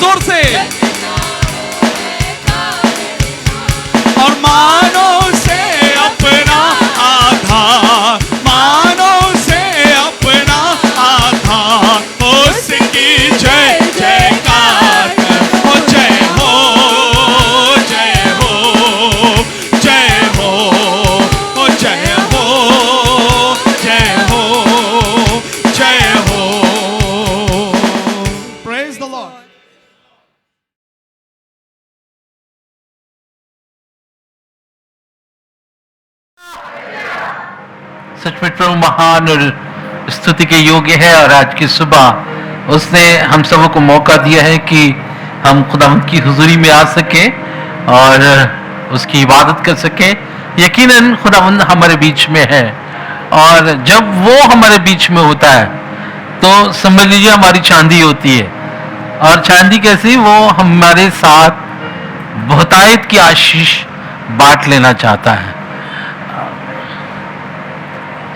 जोर से। और मानो से अपना आधार, मानो से अपना आधार, उसकी जय जयकार हो। जय हो, जय हो, जय हो, जय हो, जय हो, जय हो। Praise the Lord. सच में प्रभु महान और स्तुति के योग्य है। और आज की सुबह उसने हम सबों को मौका दिया है कि हम खुदावंद की हुजूरी में आ सके और उसकी इबादत कर सके। यकीनन खुदावंद हमारे बीच में है, और जब वो हमारे बीच में होता है तो समझ लीजिए हमारी चांदी होती है। और चांदी कैसी? वो हमारे साथ बहुतायत की आशीष बांट लेना चाहता है,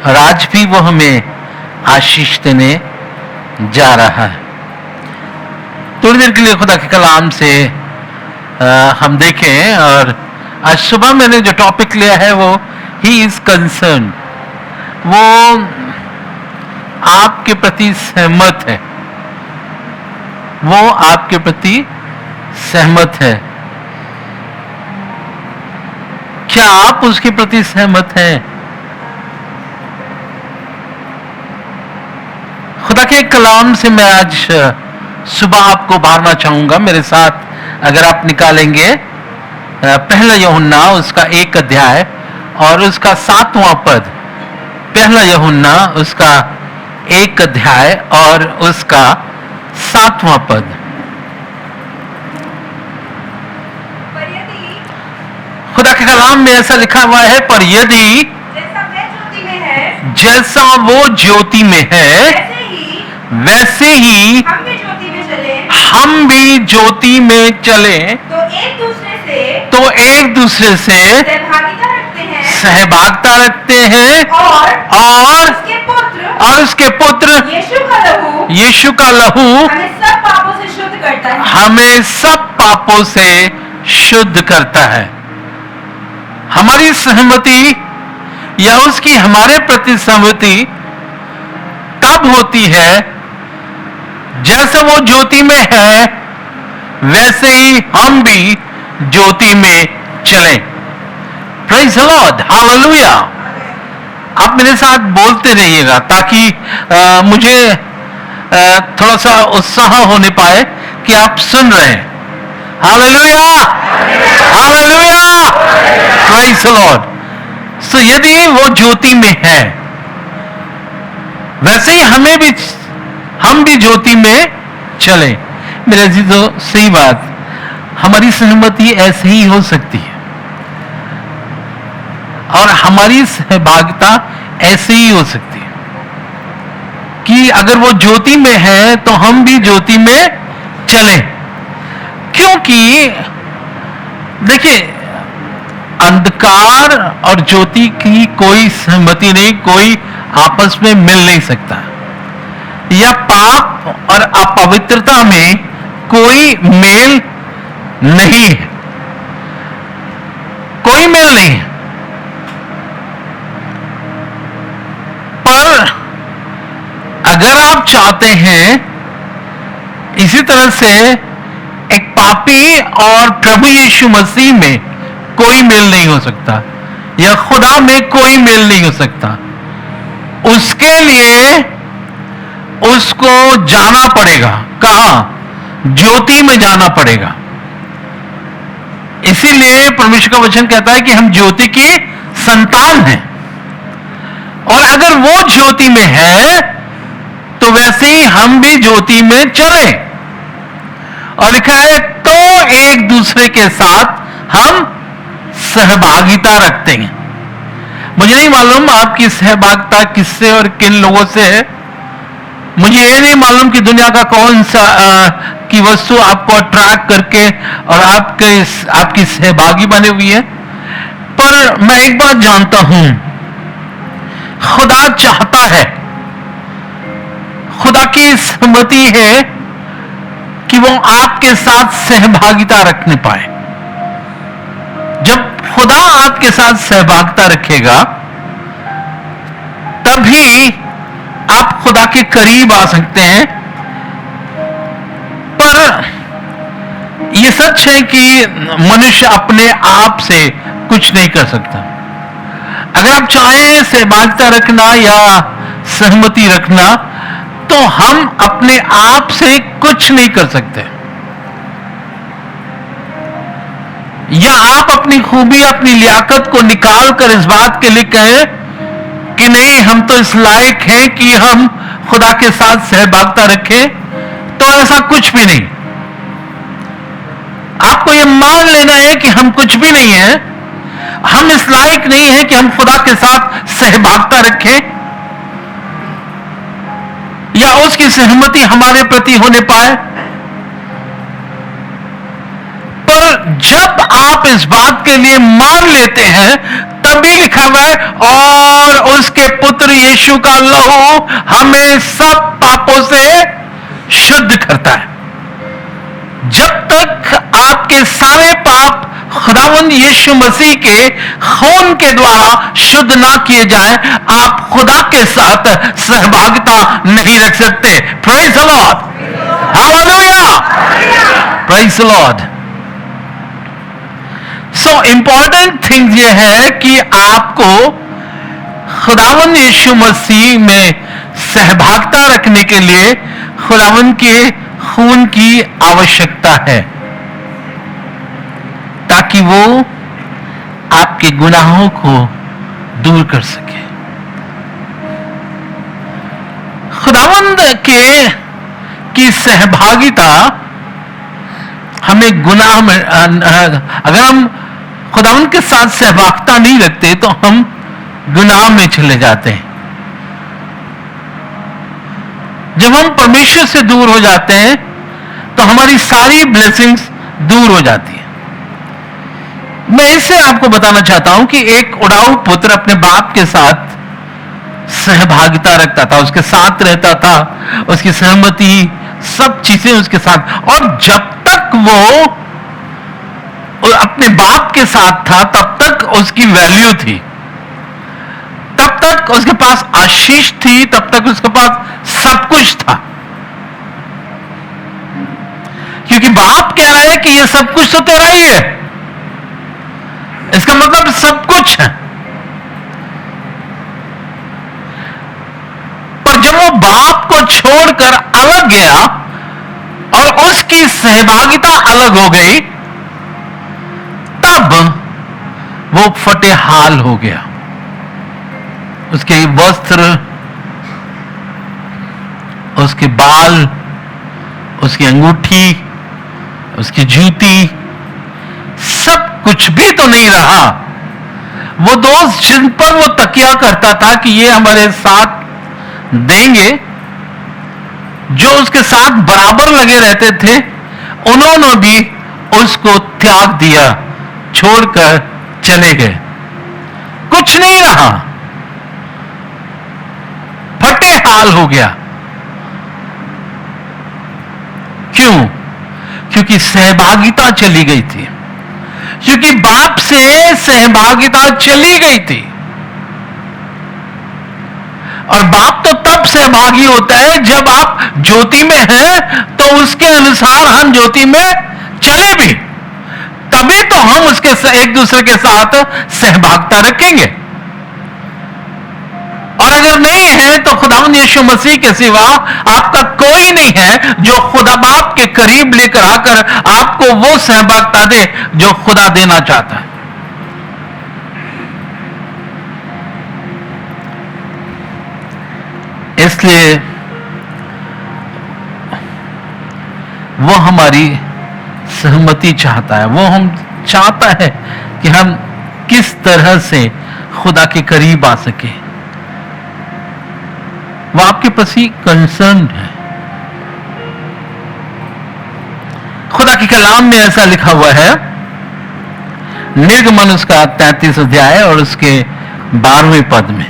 और आज भी वो हमें आशीष देने जा रहा है। थोड़ी देर के लिए खुदा के कलाम से हम देखें। और आज सुबह मैंने जो टॉपिक लिया है वो ही इज कंसर्न। वो आपके प्रति सहमत है, वो आपके प्रति सहमत है। क्या आप उसके प्रति सहमत हैं? खुदा के कलाम से मैं आज सुबह आपको उभारना चाहूंगा। मेरे साथ अगर आप निकालेंगे पहला यूहन्ना उसका 1 अध्याय और उसका 7वां पद। पहला यूहन्ना उसका 1 अध्याय और उसका 7वां पद। खुदा के कलाम में ऐसा लिखा हुआ है, पर यदि जैसा वो ज्योति में है वैसे ही हम भी ज्योति में चले, तो एक दूसरे से सहभागिता रखते हैं और उसके पुत्र यीशु का लहू हमें सब पापों से शुद्ध करता है। हमारी सहमति या उसकी हमारे प्रति सहमति कब होती है? जैसे वो ज्योति में है वैसे ही हम भी ज्योति में चलें। Praise the Lord, hallelujah. आप मेरे साथ बोलते रहिएगा ताकि मुझे थोड़ा सा उत्साह होने पाए कि आप सुन रहे हैं। Hallelujah, hallelujah, praise the Lord. So यदि वो ज्योति में है वैसे ही हम भी ज्योति में चले। मेरे अजीजों, सही बात, हमारी सहमति ऐसे ही हो सकती है और हमारी सहभागिता ऐसे ही हो सकती है कि अगर वो ज्योति में है तो हम भी ज्योति में चलें। क्योंकि देखिए, अंधकार और ज्योति की कोई सहमति नहीं, कोई आपस में मिल नहीं सकता। या पाप और अपवित्रता में कोई मेल नहीं है, कोई मेल नहीं है। पर अगर आप चाहते हैं इसी तरह से एक पापी और प्रभु यीशु मसीह में कोई मेल नहीं हो सकता, या खुदा में कोई मेल नहीं हो सकता, उसके लिए उसको जाना पड़ेगा। कहां? ज्योति में जाना पड़ेगा। इसीलिए परमेश्वर का वचन कहता है कि हम ज्योति की संतान हैं, और अगर वो ज्योति में है तो वैसे ही हम भी ज्योति में चले। और लिखा है तो एक दूसरे के साथ हम सहभागिता रखते हैं। मुझे नहीं मालूम आपकी सहभागिता किससे और किन लोगों से है। मुझे ये नहीं मालूम कि दुनिया का कौन सा की वस्तु आपको अट्रैक्ट करके और आपकी सहभागी बने हुई है। पर मैं एक बात जानता हूं, खुदा चाहता है, खुदा की सहमति है कि वो आपके साथ सहभागिता रखने पाए। जब खुदा आपके साथ सहभागिता रखेगा तभी आप खुदा के करीब आ सकते हैं। पर यह सच है कि मनुष्य अपने आप से कुछ नहीं कर सकता। अगर आप चाहें सहभागिता रखना या सहमति रखना तो हम अपने आप से कुछ नहीं कर सकते। या आप अपनी खूबी अपनी लियाकत को निकाल कर इस बात के लिए कहें कि नहीं हम तो इस लायक हैं कि हम खुदा के साथ सहभागिता रखें, तो ऐसा कुछ भी नहीं। आपको यह मान लेना है कि हम कुछ भी नहीं है, हम इस लायक नहीं है कि हम खुदा के साथ सहभागिता रखें या उसकी सहमति हमारे प्रति होने पाए। पर जब आप इस बात के लिए मान लेते हैं तभी लिखा हुआ है और उसके पुत्र यीशु का लहू हमें सब पापों से शुद्ध करता है। जब तक आपके सारे पाप खुदावंद यीशु मसीह के खून के द्वारा शुद्ध ना किए जाएं, आप खुदा के साथ सहभागिता नहीं रख सकते। Praise the Lord, hallelujah, praise the Lord. So important thing यह है कि आपको खुदावंद यीशु मसीह में सहभागिता रखने के लिए खुदावंद के खून की आवश्यकता है ताकि वो आपके गुनाहों को दूर कर सके। खुदावंद की सहभागिता हमें गुनाह में, अगर हम खुदावंद के साथ सहभागिता नहीं रखते तो हम गुनाह में चले जाते हैं। जब हम परमेश्वर से दूर हो जाते हैं तो हमारी सारी ब्लेसिंग्स दूर हो जाती है। मैं इससे आपको बताना चाहता हूं कि एक उड़ाऊ पुत्र अपने बाप के साथ सहभागिता रखता था, उसके साथ रहता था, उसकी सहमति सब चीजें उसके साथ। और जब तक वो अपने बाप के साथ था तब तक उसकी वैल्यू थी, तब तक उसके पास आशीष थी, तब तक उसके पास सब कुछ था। क्योंकि बाप कह रहा है कि ये सब कुछ तो तेरा ही है, इसका मतलब सब कुछ है। पर जब वो बाप को छोड़कर अलग गया और उसकी सहभागिता अलग हो गई तब वो फटे हाल हो गया। उसके वस्त्र, उसके बाल, उसकी अंगूठी, उसकी जूती, सब कुछ भी तो नहीं रहा। वो दोस्त जिन पर वो तकिया करता था कि ये हमारे साथ देंगे, जो उसके साथ बराबर लगे रहते थे, उन्होंने भी उसको त्याग दिया, छोड़कर चले गए। कुछ नहीं रहा, फटे हाल हो गया। क्यों? क्योंकि सहभागिता चली गई थी, क्योंकि बाप से सहभागिता चली गई थी। और बाप तो तब सहभागी होता है जब आप ज्योति में हैं, तो उसके अनुसार हम ज्योति में चले भी, तभी तो हम उसके एक दूसरे के साथ सहभागिता रखेंगे। और अगर नहीं है तो खुदावंद यीशु मसीह के सिवा आपका कोई नहीं है जो खुदा बाप के करीब लेकर आकर आपको वो सहभागिता दे जो खुदा देना चाहता है। इसलिए वो हमारी सहमति चाहता है, वो हम चाहता है कि हम किस तरह से खुदा के करीब आ सके। वो आपके प्रति कंसर्न है। खुदा के कलाम में ऐसा लिखा हुआ है, निर्गमन उसका 33 अध्याय और उसके 12वें पद में,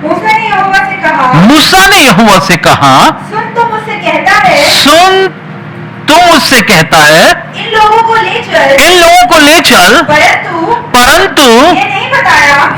मूसा ने यहोवा से कहा, मूसा ने यहोवा से कहा, सुन तो मुझसे कहता है सुन, तू मुझसे कहता है इन लोगों को ले चल, परंतु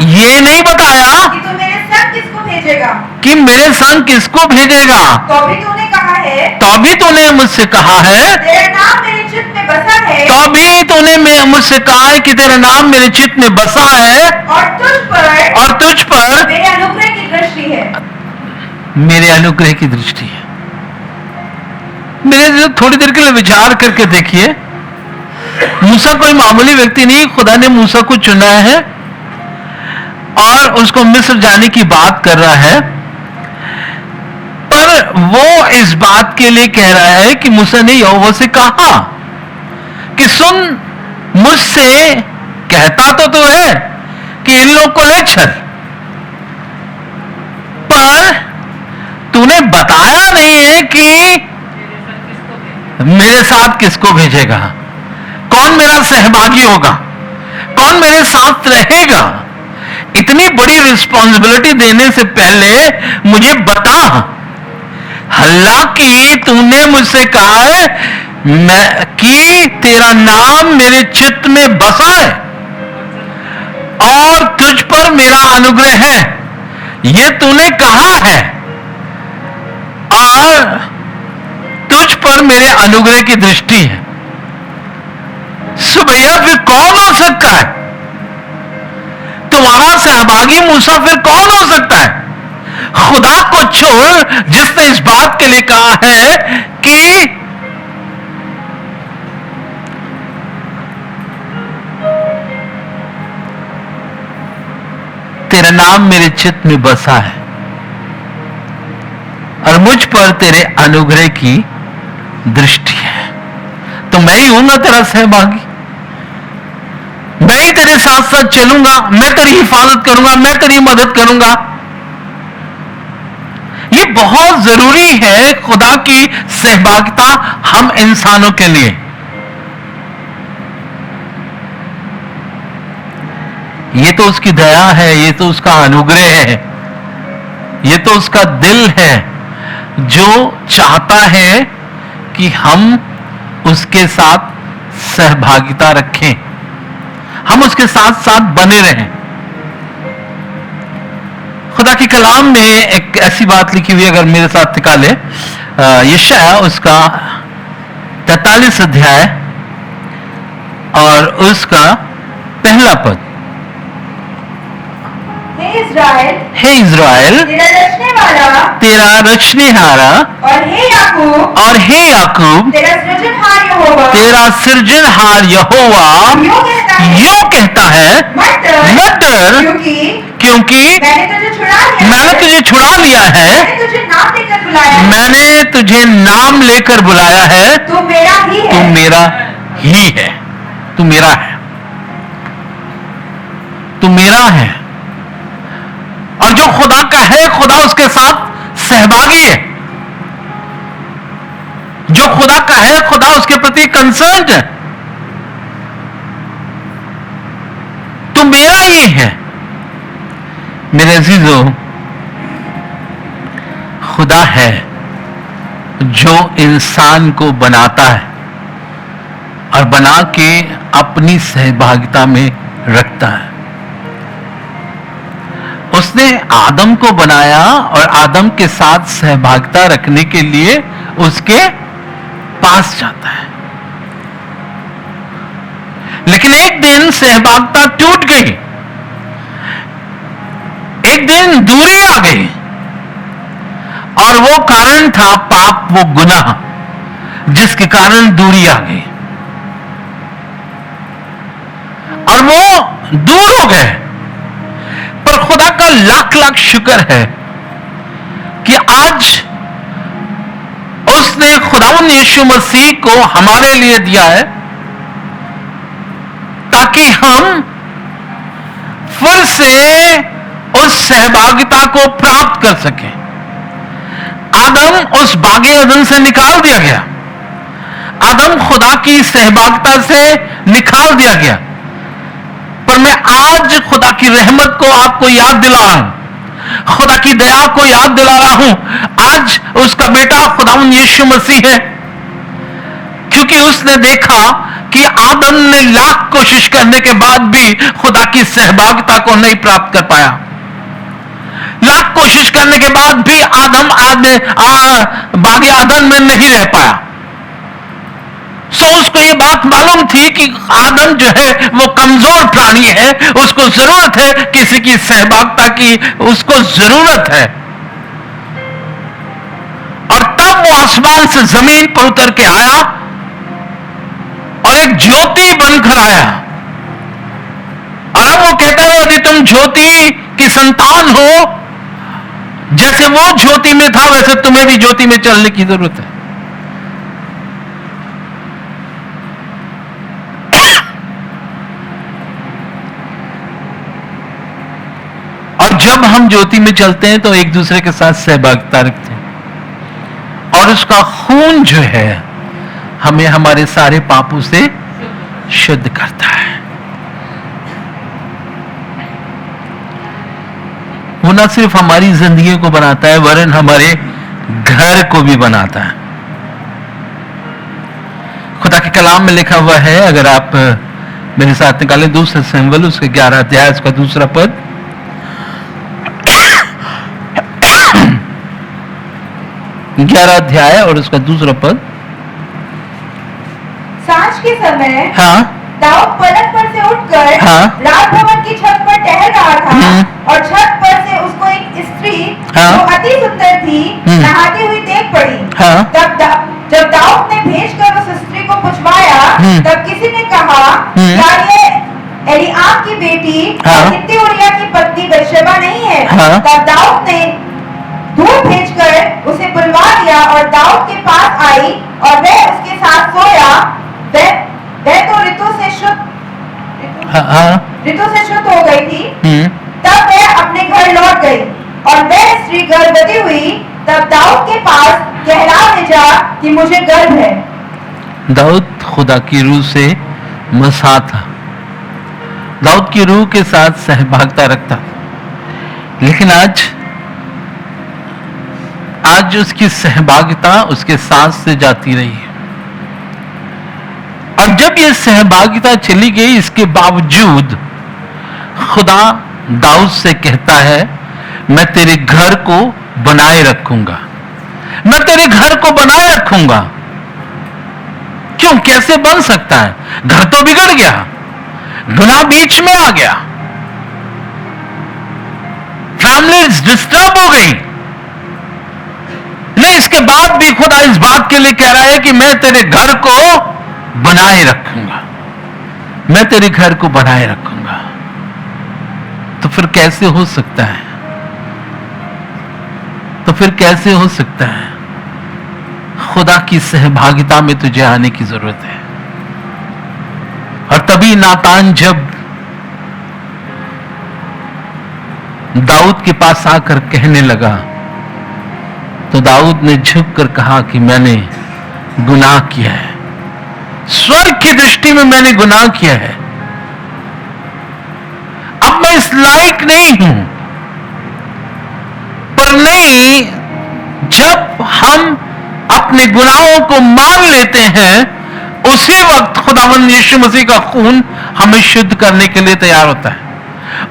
ये नहीं बताया कि तू मेरे संग किसको भेजेगा। कि मेरे संग किसको भेजेगा। तो भी तूने कहा है, तो भी तूने मुझसे कहा है, तेरा नाम मेरे चित्त में बसा है, तो भी तूने मुझसे कहा है कि तेरा नाम मेरे चित्त में बसा है, और तुझ पर मेरे अनुग्रह की दृष्टि है। मेरे अनुग्रह की दृष्टि है। मेरे थोड़ी देर के लिए विचार करके देखिए, मूसा कोई मामूली व्यक्ति नहीं, खुदा ने मूसा को चुना है और उसको मिस्र जाने की बात कर रहा है, पर वो इस बात के लिए कह रहा है कि मूसा ने यहोवा से कहा कि सुन, मुझसे कहता तो तू है कि इन लोग को ले चल, पर तूने बताया नहीं है कि मेरे साथ किसको भेजेगा, कौन मेरा सहभागी होगा, कौन मेरे साथ रहेगा। इतनी बड़ी रिस्पॉन्सिबिलिटी देने से पहले मुझे बता। हालांकि तूने मुझसे कहा है कि तेरा नाम मेरे चित्त में बसा है और तुझ पर मेरा अनुग्रह है, ये तूने कहा है, और तुझ पर मेरे अनुग्रह की दृष्टि है। सो भैया फिर कौन हो सकता है तुम्हारा सहभागी? मूसा फिर कौन हो सकता है? खुदा को छोड़, जिसने इस बात के लिए कहा है कि तेरा नाम मेरे चित्त में बसा है और मुझ पर तेरे अनुग्रह की दृष्टि है, तो मैं ही हूं ना तेरा सहभागी। मैं ही तेरे साथ साथ चलूंगा, मैं तेरी हिफाजत करूंगा, मैं तेरी मदद करूंगा। ये बहुत जरूरी है खुदा की सहभागिता हम इंसानों के लिए। ये तो उसकी दया है, ये तो उसका अनुग्रह है, ये तो उसका दिल है जो चाहता है कि हम उसके साथ सहभागिता रखें, हम उसके साथ साथ बने रहें। खुदा के कलाम में एक ऐसी बात लिखी हुई, अगर मेरे साथ निकाले, यशाया उसका 43 अध्याय और उसका पहला पद। हे इज़राइल, तेरा रचनेहारा और हे याकूब, तेरा सृजनहार यहोवा यूं कहता है, मत डर, क्योंकि मैंने तुझे छुड़ा लिया है, मैंने तुझे नाम लेकर बुलाया है, तू मेरा ही है, तू मेरा है, तू मेरा है। और जो खुदा का है, खुदा उसके साथ सहभागी है। जो खुदा का है, खुदा उसके प्रति कंसर्न है। तो मेरा ये है। मेरे अजीजों, खुदा है जो इंसान को बनाता है और बना के अपनी सहभागिता में रखता है। उसने आदम को बनाया और आदम के साथ सहभागिता रखने के लिए उसके पास जाता है, लेकिन एक दिन सहभागिता टूट गई, एक दिन दूरी आ गई, और वो कारण था पाप, वो गुनाह, जिसके कारण दूरी आ गई और वो दूर हो गए। पर खुदा का लाख लाख शुक्र है कि आज उसने खुदावंद यीशु मसीह को हमारे लिए दिया है, ताकि हम फिर से उस सहभागिता को प्राप्त कर सकें। आदम उस बागे अदन से निकाल दिया गया, आदम खुदा की सहभागिता से निकाल दिया गया। पर मैं आज खुदा की रहमत को आपको याद दिला रहा हूं, खुदा की दया को याद दिला रहा हूं। आज उसका बेटा खुदावंद यीशु मसीह है, क्योंकि उसने देखा कि आदम ने लाख कोशिश करने के बाद भी खुदा की सहभागिता को नहीं प्राप्त कर पाया। लाख कोशिश करने के बाद भी आदम बागे आदम में नहीं रह पाया। सो उसको ये बात मालूम थी कि आदम जो है वो कमजोर प्राणी है, उसको जरूरत है किसी की सहभागिता की, उसको जरूरत है। और तब वो आसमान से जमीन पर उतर के आया और एक ज्योति बनकर आया। और अब वो कहता है यदि तुम ज्योति की संतान हो, जैसे वो ज्योति में था वैसे तुम्हें भी ज्योति में चलने की जरूरत है। और जब हम ज्योति में चलते हैं तो एक दूसरे के साथ सहभागिता रखते हैं, और उसका खून जो है हमें हमारे सारे पापों से शुद्ध करता है। वो ना सिर्फ हमारी जिंदगी को बनाता है वरन हमारे घर को भी बनाता है। खुदा के कलाम में लिखा हुआ है, अगर आप मेरे साथ निकालें दूसरा सिंबल, उसके 11 अध्याय, उसका दूसरा पद। 11 अध्याय और उसका दूसरा पद। सांझ के समय हाँ, दाऊद पलंग पर से उठकर हाँ, राजभवन की छत पर टहल रहा था, और छत पर से उसको एक स्त्री हाँ, जो अति सुंदर थी नहाती हुई देख पड़ी। हाँ, जब दाऊद ने भेजकर उस स्त्री को पूछवाया, तब किसी ने कहा क्या ये एलीआम की बेटी और हित्ती उरिय्याह की पत्नी बत्शेबा नहीं है? हाँ, तब दाऊद ने दूध भेजकर उसे बुलवा लिया और दाऊद के पास आई और वह उसके साथ सोया। वह तो ऋतु से शुद्ध हो गई थी। तब वह अपने घर लौट गई और वह स्त्री गर्भवती हुई। तब दाऊद के पास कहला भेजा कि मुझे गर्भ है। दाऊद खुदा की रूह से मसा था, दाऊद की रूह के साथ सहभागिता रखता, लेकिन आज उसकी सहभागिता उसके सांस से जाती रही है। और जब ये सहभागिता चली गई, इसके बावजूद खुदा दाऊद से कहता है, मैं तेरे घर को बनाए रखूंगा, मैं तेरे घर को बनाए रखूंगा। क्यों? कैसे बन सकता है? घर तो बिगड़ गया, गुनाह बीच में आ गया, फैमिली डिस्टर्ब हो गई। नहीं, इसके बाद भी खुदा इस बात के लिए कह रहा है कि मैं तेरे घर को बनाए रखूंगा, मैं तेरे घर को बनाए रखूंगा। तो फिर कैसे हो सकता है? तो फिर कैसे हो सकता है? खुदा की सहभागिता में तुझे आने की जरूरत है। और तभी नातान जब दाऊद के पास आकर कहने लगा, तो दाऊद ने झुककर कहा कि मैंने गुनाह किया है, स्वर्ग की दृष्टि में मैंने गुनाह किया है, अब मैं इस लायक नहीं हूं। पर नहीं, जब हम अपने गुनाहों को मान लेते हैं, उसी वक्त खुदावंद यीशु मसीह का खून हमें शुद्ध करने के लिए तैयार होता है।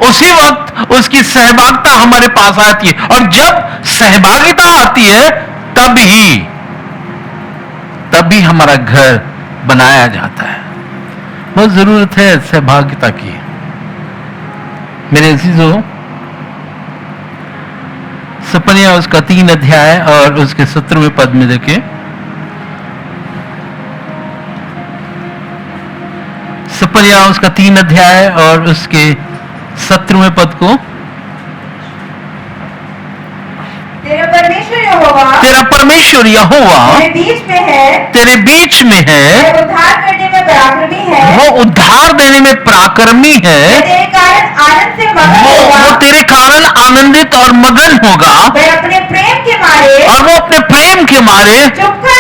उसी वक्त उसकी सहभागिता हमारे पास आती है, और जब सहभागिता आती है तभी हमारा घर बनाया जाता है। बहुत जरूरत है सहभागिता की। मेरे अजीजों, सपनिया उसका 3 अध्याय और उसके 17वें पद में देखें। सपनिया उसका 3 अध्याय और उसके 17वें पद को। तेरा परमेश्वर यहोवा तेरा परमेश्वर यहोवा तेरे बीच में है, तेरे बीच में है, वह उद्धार करने में पराक्रमी है, वो उद्धार देने में पराक्रमी है, वह तेरे कारण आनंद से मगन होगा, वो तेरे कारण आनंदित और मगन होगा, वह अपने प्रेम के मारे और वो अपने प्रेम के मारे चुपका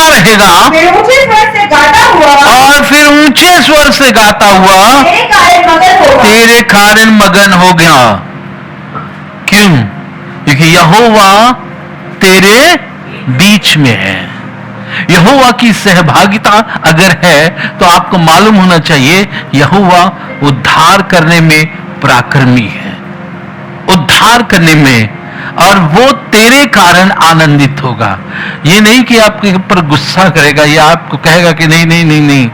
रहेगा, फिर ऊंचे स्वर से गाता हुआ, और फिर ऊंचे स्वर से गाता हुआ तेरे कारण मगन होगा। तेरे कारण मगन हो गया। क्यों? क्योंकि यहोवा तेरे बीच में है। यहोवा की सहभागिता अगर है तो आपको मालूम होना चाहिए यहोवा उद्धार करने में पराक्रमी है, उद्धार करने में, और वो तेरे कारण आनंदित होगा। ये नहीं कि आपके ऊपर गुस्सा करेगा या आपको कहेगा कि नहीं नहीं नहीं नहीं।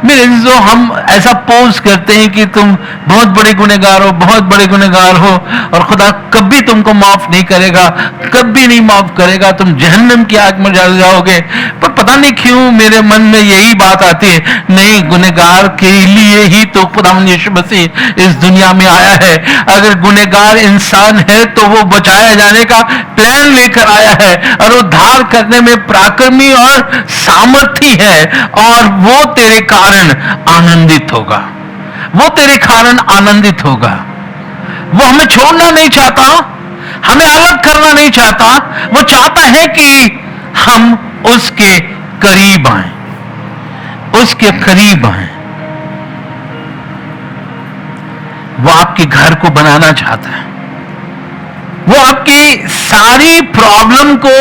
मेरे जो हम ऐसा पोज करते हैं कि तुम बहुत बड़े गुनहगार हो, बहुत बड़े गुनहगार हो, और खुदा कभी तुमको माफ नहीं करेगा, कभी नहीं माफ करेगा, तुम जहन्नम की आग में जल जाओगे। पर पता नहीं क्यों मेरे मन में यही बात आती है, नहीं, गुनहगार के लिए ही तो खुदावंद यीशु मसीह इस दुनिया में आया है। अगर गुनहगार इंसान है तो वो बचाया जाने का प्लान लेकर आया है, और उद्धार करने में पराक्रमी और सामर्थी है, और वो तेरे कारण आनंदित होगा, वो तेरे कारण आनंदित होगा। वो हमें छोड़ना नहीं चाहता, हमें अलग करना नहीं चाहता, वो चाहता है कि हम उसके करीब आए, उसके करीब आए। वो आपके घर को बनाना चाहता है, वो आपकी सारी प्रॉब्लम को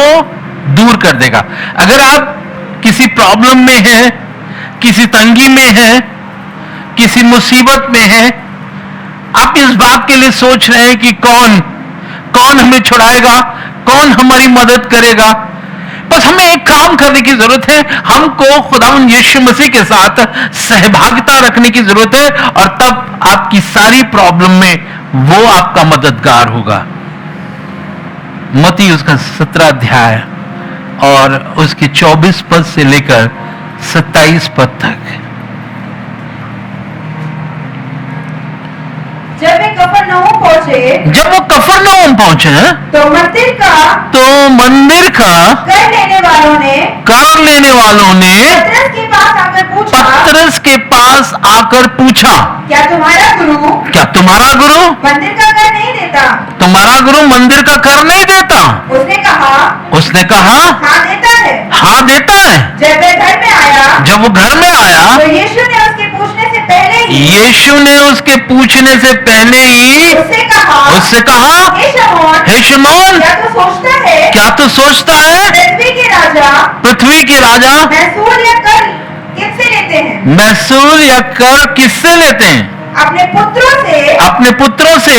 दूर कर देगा। अगर आप किसी प्रॉब्लम में हैं, किसी तंगी में हैं, किसी मुसीबत में हैं, आप इस बात के लिए सोच रहे हैं कि कौन कौन हमें छुड़ाएगा, कौन हमारी मदद करेगा, बस हमें एक काम करने की जरूरत है, हमको खुदावंद यीशु मसीह के साथ सहभागिता रखने की जरूरत है, और तब आपकी सारी प्रॉब्लम में वो आपका मददगार होगा। मत्ती उसका 17 अध्याय और उसके 24 पद से लेकर 27 पद तक। जब वे कफरनहूम पहुंचे, जब वो कफरनहूम पहुंचे तो मंदिर का कर लेने वालों ने पतरस के पास आकर पूछा, क्या तुम्हारा गुरु मंदिर का कर नहीं देता? तुम्हारा गुरु मंदिर का कर नहीं देता? उसने कहा हाँ देता है। हाँ देता है। जब वो घर में आया तो यीशु ने उसके पूछने से पहले ही उससे कहा हे शमौन, क्या तू सोचता है पृथ्वी के राजा महसूल या कर किससे लेते हैं? अपने पुत्रों से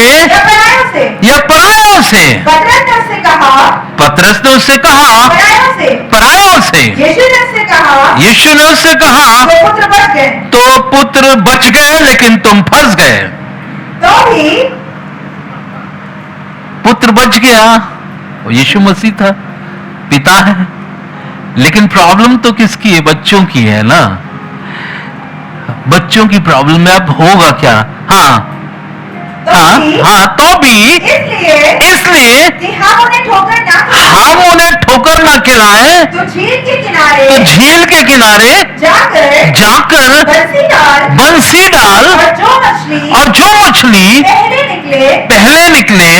या परायों से? पतरस ने उससे कहा परायों से। यीशु ने उससे कहा तो पुत्र बच गए, लेकिन तुम फंस गए। तो भी पुत्र बच गया, वो यीशु मसीह था, पिता है, लेकिन प्रॉब्लम तो किसकी है? बच्चों की है ना। बच्चों की प्रॉब्लम में अब होगा क्या? तो भी इसलिए कि हम उन्हें ठोकर ना खिलाएं, तो झील के किनारे जाकर बंसी डाल और जो मछली पहले निकले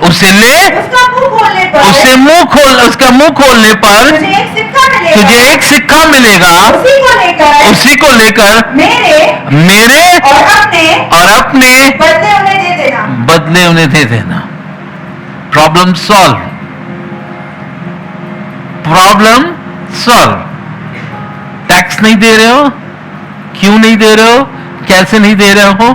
उसे ले। उसका मुंह खोलने पर तुझे एक सिक्का मिलेगा। उसी को लेकर मेरे और अपने बदले उन्हें दे देना। Problem solve. टैक्स नहीं दे रहे हो, क्यों नहीं दे रहे हो, कैसे नहीं दे रहे हो?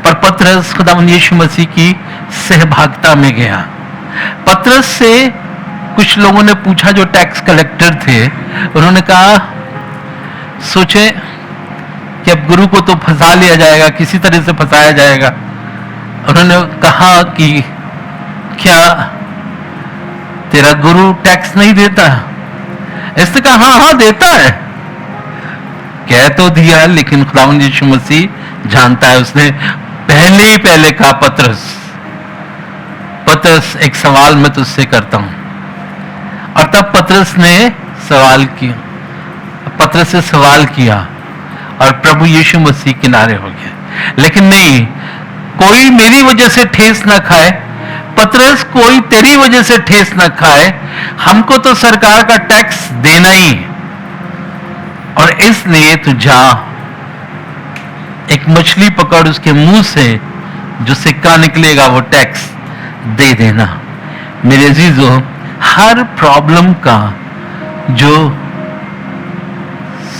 पर पतरस खुदावंद यीशु मसीह की सहभागिता में गया। पतरस से कुछ लोगों ने पूछा जो टैक्स कलेक्टर थे, उन्होंने कहा सोचे कि अब गुरु को तो फंसा लिया जाएगा, किसी तरह से फंसाया जाएगा। उन्होंने कहा कि क्या तेरा गुरु टैक्स नहीं देता? इसने कहा हाँ देता है। कह तो दिया, लेकिन खुदावंद यीशु मसीह जानता है। उसने पहले कहा पतरस एक सवाल मैं तुझसे करता हूं। और तब पतरस ने सवाल किया और प्रभु यीशु मसीह किनारे हो गया। लेकिन नहीं, कोई मेरी वजह से ठेस ना खाए। पतरस, कोई तेरी वजह से ठेस ना खाए। हमको तो सरकार का टैक्स देना ही, और इसलिए तू जा, एक मछली पकड़, उसके मुंह से जो सिक्का निकलेगा वो टैक्स दे देना। मेरे अजीजों, हर प्रॉब्लम का जो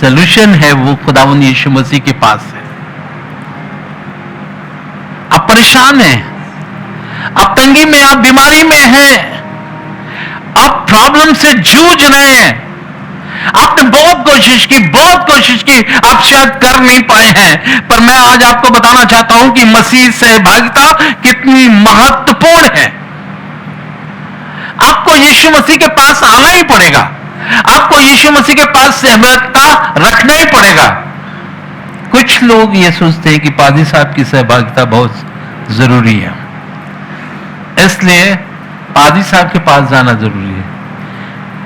सॉल्यूशन है वो खुदावंद यीशु मसीह के पास है। आप परेशान हैं, आप तंगी में, आप बीमारी में हैं, आप प्रॉब्लम से जूझ रहे हैं, आपने बहुत कोशिश की, आप शायद कर नहीं पाए हैं, पर मैं आज आपको बताना चाहता हूं कि मसीह सहभागिता कितनी महत्वपूर्ण है। आपको यीशु मसीह के पास आना ही पड़ेगा, आपको यीशु मसीह के पास सहभागिता रखना ही पड़ेगा। कुछ लोग ये सोचते हैं कि पादी साहब की सहभागिता बहुत जरूरी है, इसलिए पादी साहब के पास जाना जरूरी है।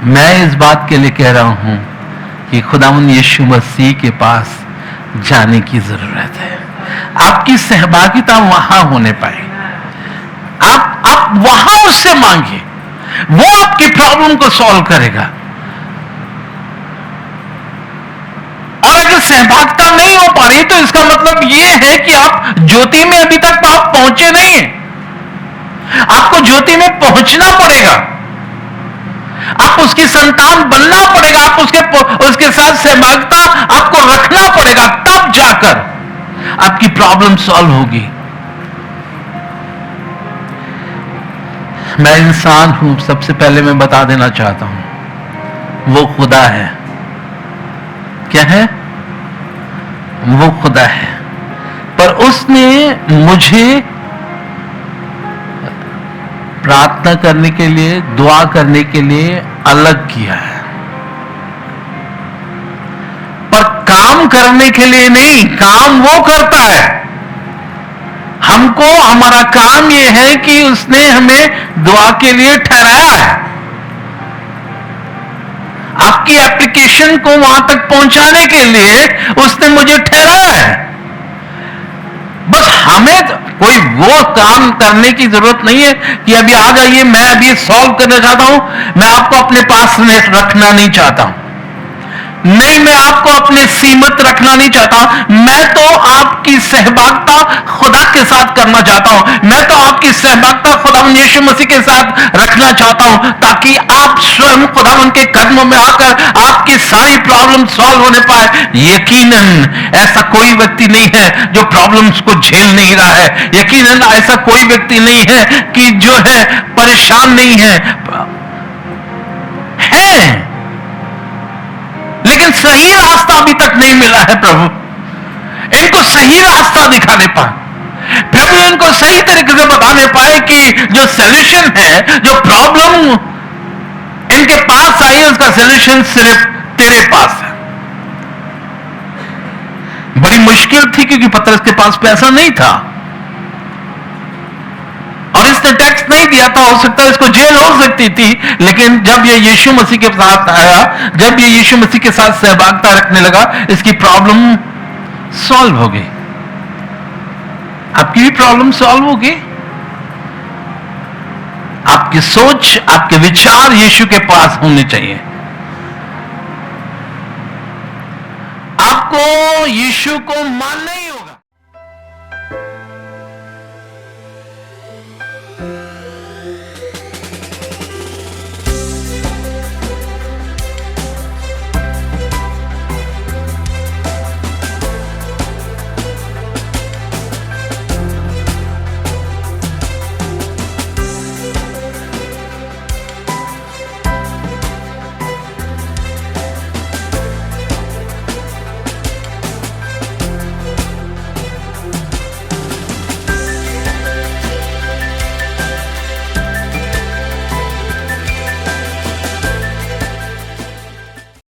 मैं इस बात के लिए कह रहा हूं कि खुदावंद यीशु मसीह के पास जाने की जरूरत है। आपकी सहभागिता वहां होने पाए, आप वहां उससे मांगिए, वो आपकी प्रॉब्लम को सॉल्व करेगा। और अगर सहभागिता नहीं हो पा रही तो इसका मतलब यह है कि आप ज्योति में अभी तक आप पहुंचे नहीं हैं। आपको ज्योति में पहुंचना पड़ेगा, आप उसकी संतान बनना पड़ेगा, आप उसके साथ सहभागिता आपको रखना पड़ेगा, तब जाकर आपकी प्रॉब्लम सॉल्व होगी। मैं इंसान हूं, सबसे पहले मैं बता देना चाहता हूं, वो खुदा है। क्या है? वो खुदा है, पर उसने मुझे प्रार्थना करने के लिए, दुआ करने के लिए अलग किया है, पर काम करने के लिए नहीं। काम वो करता है, हमको हमारा काम ये है कि उसने हमें दुआ के लिए ठहराया है, आपकी एप्लीकेशन को वहां तक पहुंचाने के लिए उसने मुझे ठहराया है। बस हमें कोई वो काम करने की जरूरत नहीं है कि अभी आ जाइए, मैं अभी सॉल्व करना चाहता हूं, मैं आपको अपने पास रखना नहीं चाहता हूं, नहीं, मैं आपको अपने सीमित रखना नहीं चाहता, मैं तो आपकी सहभागिता खुदा के साथ करना चाहता हूं, मैं तो आपकी सहभागिता खुदावंद यीशु मसीह के साथ रखना चाहता हूं, ताकि आप स्वयं खुदावंद के कदमों में आकर आपकी सारी प्रॉब्लम सॉल्व होने पाए। यकीनन ऐसा कोई व्यक्ति नहीं है जो प्रॉब्लम्स को झेल नहीं रहा है, यकीनन ऐसा कोई व्यक्ति नहीं है कि जो है परेशान नहीं है, लेकिन सही रास्ता अभी तक नहीं मिला है। प्रभु इनको सही रास्ता दिखाने पाए, प्रभु इनको सही तरीके से बताने पाए कि जो सॉल्यूशन है, जो प्रॉब्लम इनके पास आई है, उसका सॉल्यूशन सिर्फ तेरे पास है। बड़ी मुश्किल थी क्योंकि पतरस के पास पैसा नहीं था और इसने टैक्स नहीं दिया था, हो सकता है इसको जेल हो सकती थी, लेकिन जब ये यीशु मसीह के साथ आया, जब ये यीशु मसीह के साथ सहभागिता रखने लगा, इसकी प्रॉब्लम सॉल्व हो गई। आपकी भी प्रॉब्लम सॉल्व होगी। आपकी सोच, आपके विचार यीशु के पास होने चाहिए। आपको यीशु को मानना